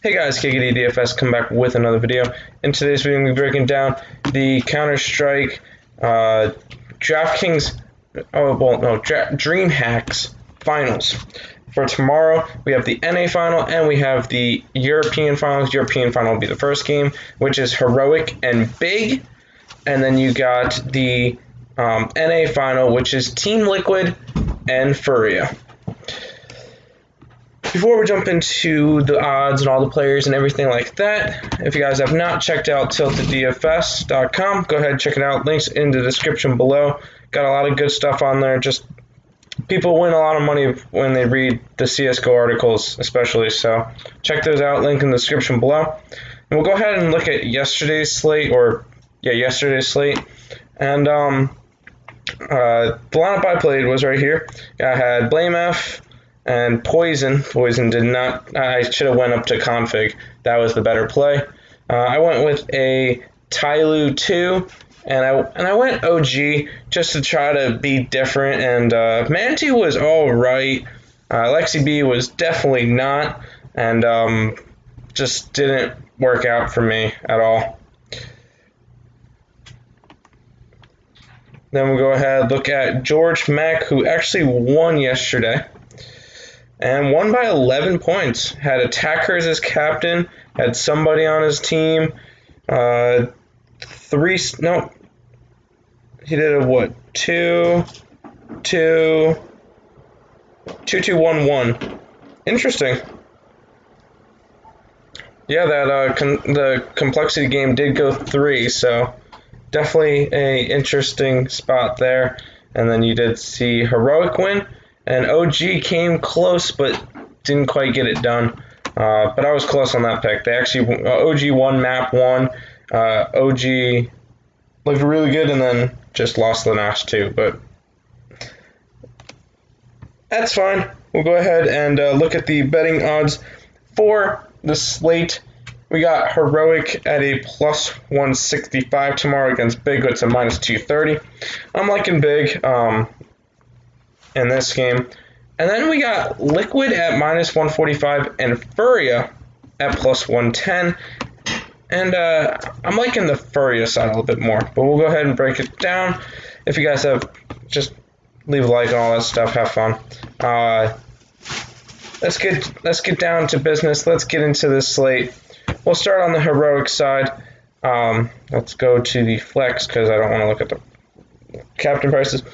Hey guys, Giggity DFS come back with another video. In today's video, I'm going to be breaking down the Counter-Strike DraftKings, Dreamhacks finals. For tomorrow, we have the NA final and we have the European finals. European final will be the first game, which is Heroic and Big. And then you got the NA final, which is Team Liquid and Furia. Before we jump into the odds and all the players and everything like that, if you guys have not checked out tilteddfs.com, go ahead and check it out. Links in the description below. Got a lot of good stuff on there. Just people win a lot of money when they read the Csgo articles, especially. So check those out. Link in the description below. And we'll go ahead and look at yesterday's slate, yesterday's slate. And the lineup I played was right here. I had Blame F and Poison. Poison did not. I should have went up to config. That was the better play. I went with a Tyloo 2, and I went OG just to try to be different. And Manti was all right. Lexi B was definitely not, and just didn't work out for me at all. Then we'll go ahead and look at George Mack, who actually won yesterday. And won by 11 points. Had attackers as captain. Had somebody on his team. He did a what? 2-2-1-1. Interesting. Yeah, that the complexity game did go 3, so definitely a interesting spot there. And then you did see Heroic win. And OG came close, but didn't quite get it done. But I was close on that pick. They actually OG won map 1. OG looked really good, and then just lost the last 2. But that's fine. We'll go ahead and look at the betting odds for the slate. We got Heroic at a plus 165 tomorrow against Big. It's a minus 230. I'm liking Big. In this game. And then we got Liquid at minus 145 and Furia at plus 110. And I'm liking the Furia side a little bit more, but we'll go ahead and break it down. If you guys have, just leave a like and all that stuff. Have fun. Let's get down to business. Let's get into this slate. We'll start on the Heroic side. Let's go to the flex because I don't want to look at the captain prices.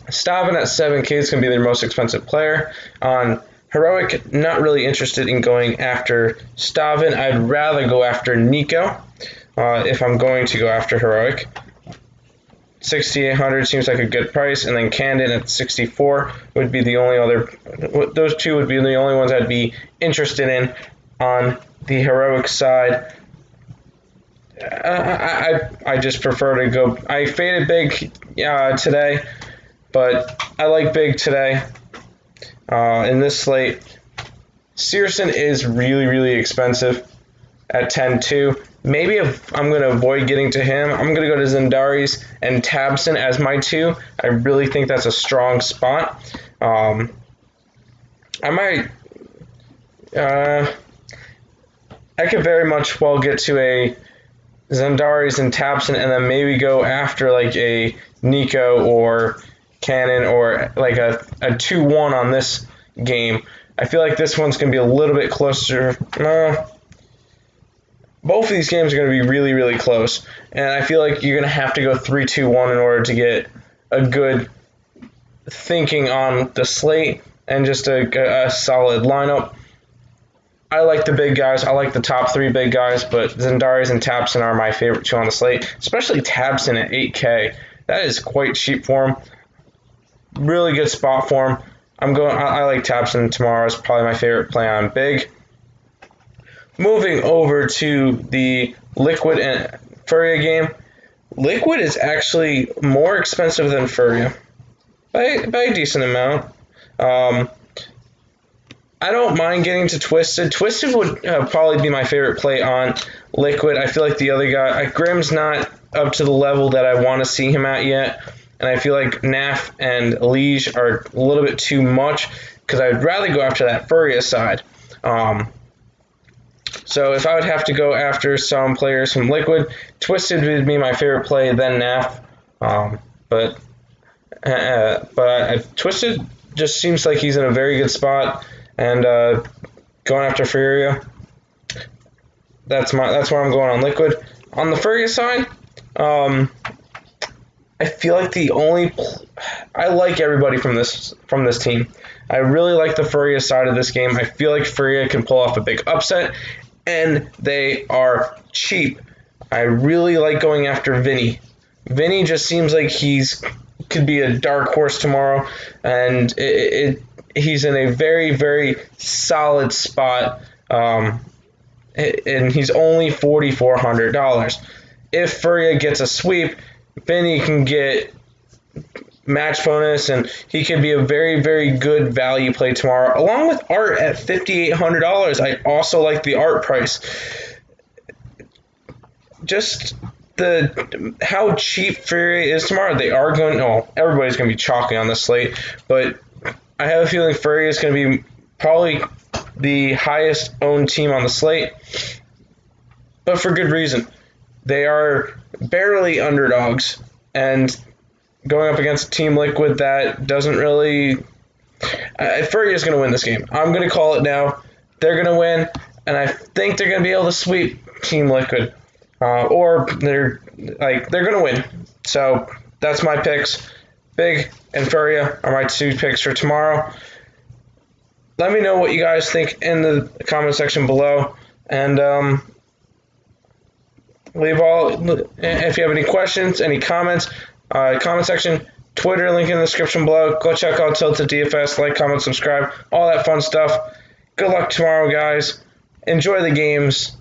Stavin at 7K is going to be their most expensive player. On Heroic, not really interested in going after Stavin. I'd rather go after Nico if I'm going to go after Heroic. 6,800 seems like a good price, and then Candid at 64 would be the only other. Those two would be the only ones I'd be interested in on the Heroic side. I just prefer to go. I faded Big today. But I like Big today in this slate. Searson is really, really expensive at 10-2. Maybe if I'm going to avoid getting to him, I'm going to go to Zendaris and Tabson as my 2. I really think that's a strong spot. I could very much well get to a Zendaris and Tabson and then maybe go after like a Nico or Cannon or like a 2-1 on this game. I feel like this one's going to be a little bit closer. Both of these games are going to be really, really close. And I feel like you're going to have to go 3-2-1 in order to get a good thinking on the slate and just a solid lineup. I like the big guys. I like the top 3 big guys, but Zendaris and Tabson are my favorite 2 on the slate, especially Tabson at 8K. That is quite cheap for him. Really good spot for him. I like Tabson tomorrow. It's probably my favorite play on Big. Moving over to the Liquid and Furia game. Liquid is actually more expensive than Furia by a decent amount. I don't mind getting to Twisted. Twisted would probably be my favorite play on Liquid. I feel like the other guy, Grim's not up to the level that I want to see him at yet. And I feel like Naf and Lige are a little bit too much because I'd rather go after that Furia side. So if I would have to go after some players from Liquid, Twisted would be my favorite play, then Naf. But Twisted just seems like he's in a very good spot, and going after Furia, that's where I'm going on Liquid. On the Furia side, I feel like I like everybody from this team. I really like the Furia side of this game. I feel like Furia can pull off a big upset, and they are cheap. I really like going after Vinny. Vinny just seems like could be a dark horse tomorrow, and he's in a very, very solid spot, and he's only $4,400. If Furia gets a sweep, Vinny can get match bonus, and he can be a very, very good value play tomorrow, along with Art at $5,800. I also like the Art price. Just how cheap Furia is tomorrow. Everybody's going to be chalky on this slate, but I have a feeling Furia is going to be probably the highest owned team on the slate, but for good reason. They are barely underdogs, and going up against Team Liquid that doesn't really... Furia is going to win this game. I'm going to call it now. They're going to win, and I think they're going to be able to sweep Team Liquid. Or they're going to win. So that's my picks. Big and Furia are my two picks for tomorrow. Let me know what you guys think in the comment section below, and if you have any questions, any comments, comment section, Twitter, link in the description below. Go check out Tilted DFS, like, comment, subscribe, all that fun stuff. Good luck tomorrow, guys. Enjoy the games.